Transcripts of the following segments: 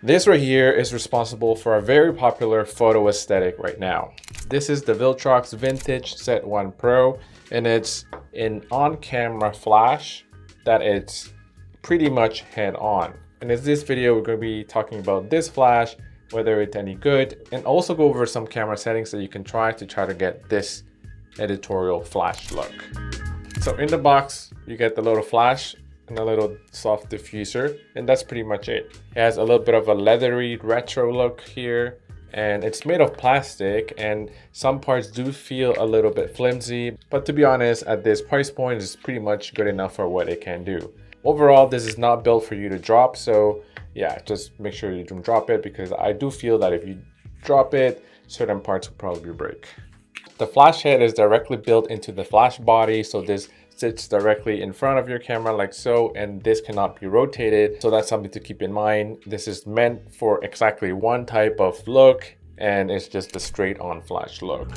This right here is responsible for a very popular photo aesthetic right now. This is the Viltrox Vintage Z1 Pro, and it's an on-camera flash that it's pretty much head-on. And in this video, we're going to be talking about this flash, whether it's any good, and also go over some camera settings that you can try to get this editorial flash look. So in the box, you get the little flash and a little soft diffuser, and that's pretty much it. It has a little bit of a leathery retro look here, and it's made of plastic, and some parts do feel a little bit flimsy, but to be honest, at this price point, it's pretty much good enough for what it can do. Overall, this is not built for you to drop, so yeah, just make sure you don't drop it, because I do feel that if you drop it, certain parts will probably break. The flash head is directly built into the flash body, so this sits directly in front of your camera like so, and this cannot be rotated, so that's something to keep in mind. This is meant for exactly one type of look, and it's just a straight on flash look.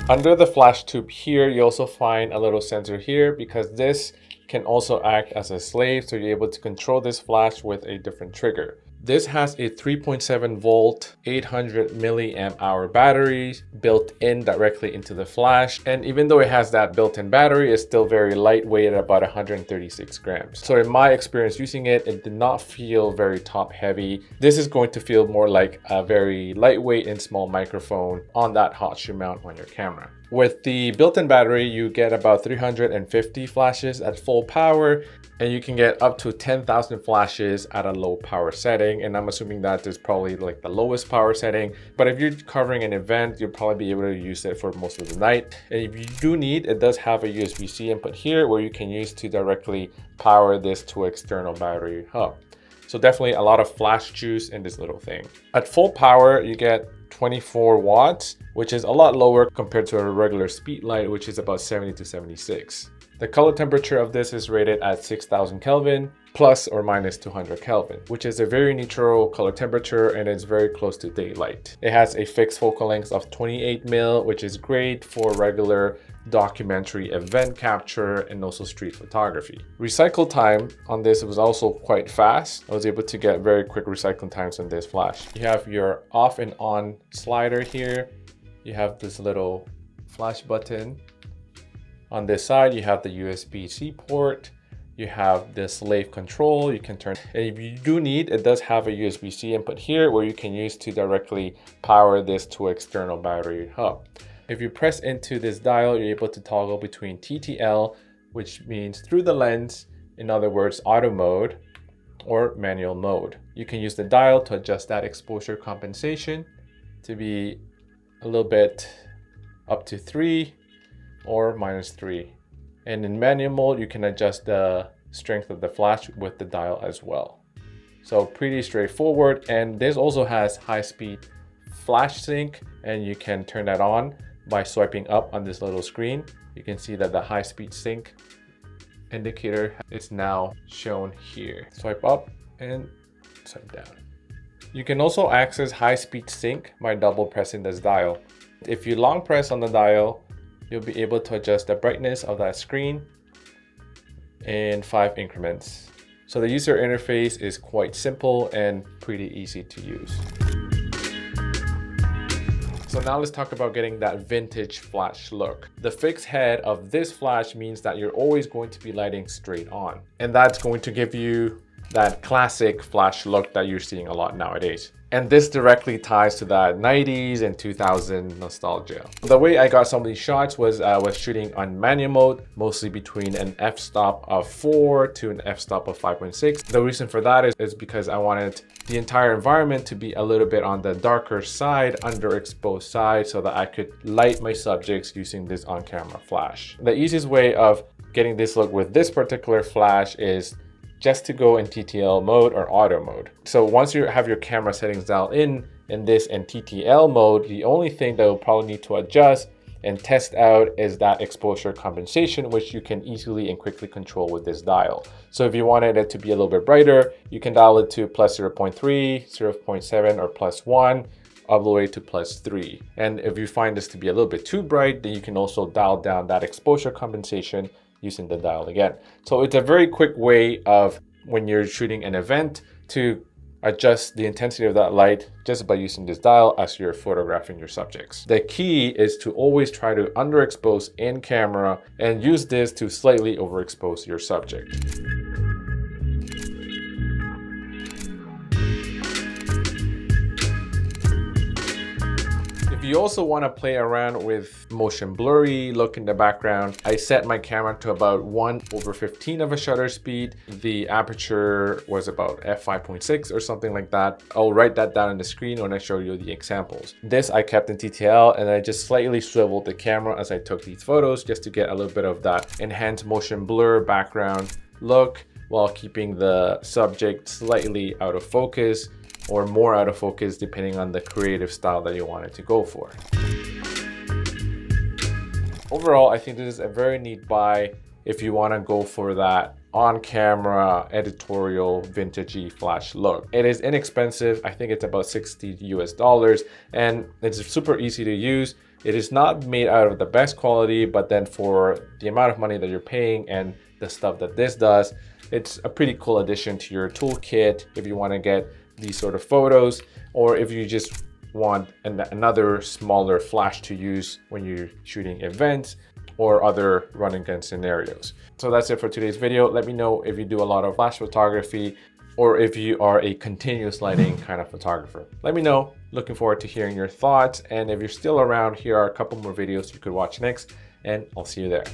Under the flash tube here, you also find a little sensor here, because this can also act as a slave, so you're able to control this flash with a different trigger. This has a 3.7 volt, 800 milliamp hour battery built in directly into the flash. And even though it has that built-in battery, it's still very lightweight at about 136 grams. So in my experience using it, it did not feel very top heavy. This is going to feel more like a very lightweight and small microphone on that hot shoe mount on your camera. With the built-in battery, you get about 350 flashes at full power, and you can get up to 10,000 flashes at a low power setting. And I'm assuming that is probably like the lowest power setting. But if you're covering an event, you'll probably be able to use it for most of the night. And if you do need, it does have a USB-C input here where you can use to directly power this to external battery hub. So definitely a lot of flash juice in this little thing. At full power, you get 24 watts, which is a lot lower compared to a regular speed light, which is about 70 to 76. The color temperature of this is rated at 6000 Kelvin, plus or minus 200 Kelvin, which is a very neutral color temperature, and it's very close to daylight. It has a fixed focal length of 28mm, which is great for regular documentary event capture and also street photography. Recycle time on this was also quite fast. I was able to get very quick recycling times on this flash. You have your off and on slider here. You have this little flash button. On this side, you have the USB-C port. You have the slave control. You can turn, and if you do need, it does have a USB-C input here where you can use to directly power this to external battery hub. If you press into this dial, you're able to toggle between TTL, which means through the lens, in other words, auto mode, or manual mode. You can use the dial to adjust that exposure compensation to be a little bit up to 3 or -3. And in manual mode, you can adjust the strength of the flash with the dial as well. So pretty straightforward. And this also has high-speed flash sync, and you can turn that on by swiping up on this little screen. You can see that the high-speed sync indicator is now shown here. Swipe up and swipe down. You can also access high-speed sync by double pressing this dial. If you long press on the dial, you'll be able to adjust the brightness of that screen in 5 increments. So the user interface is quite simple and pretty easy to use. So now let's talk about getting that vintage flash look. The fixed head of this flash means that you're always going to be lighting straight on. And that's going to give you that classic flash look that you're seeing a lot nowadays. And this directly ties to that 90s and 2000 nostalgia. The way I got some of these shots was I was shooting on manual mode, mostly between an f-stop of 4 to an f-stop of 5.6. The reason for that is because I wanted the entire environment to be a little bit on the darker side, underexposed side, so that I could light my subjects using this on-camera flash. The easiest way of getting this look with this particular flash is just to go in TTL mode or auto mode. So once you have your camera settings dialed in this in TTL mode, the only thing that you'll probably need to adjust and test out is that exposure compensation, which you can easily and quickly control with this dial. So if you wanted it to be a little bit brighter, you can dial it to plus 0.3, 0.7, or plus 1, all the way to plus 3. And if you find this to be a little bit too bright, then you can also dial down that exposure compensation using the dial again. So it's a very quick way of when you're shooting an event to adjust the intensity of that light just by using this dial as you're photographing your subjects. The key is to always try to underexpose in camera and use this to slightly overexpose your subject. If you also want to play around with motion blurry look in the background, I set my camera to about 1/15 of a shutter speed. The aperture was about f5.6 or something like that. I'll write that down on the screen when I show you the examples. This I kept in TTL, and I just slightly swiveled the camera as I took these photos just to get a little bit of that enhanced motion blur background look while keeping the subject slightly out of focus, or more out of focus depending on the creative style that you wanted to go for. Overall, I think this is a very neat buy if you want to go for that on-camera editorial vintagey flash look. It is inexpensive. I think it's about $60 US, and it's super easy to use. It is not made out of the best quality, but then for the amount of money that you're paying and the stuff that this does, it's a pretty cool addition to your toolkit if you want to get these sort of photos, or if you just want another smaller flash to use when you're shooting events or other run and gun scenarios. So that's it for today's video. Let me know if you do a lot of flash photography or if you are a continuous lighting kind of photographer. Let me know. Looking forward to hearing your thoughts. And if you're still around, here are a couple more videos you could watch next, and I'll see you there.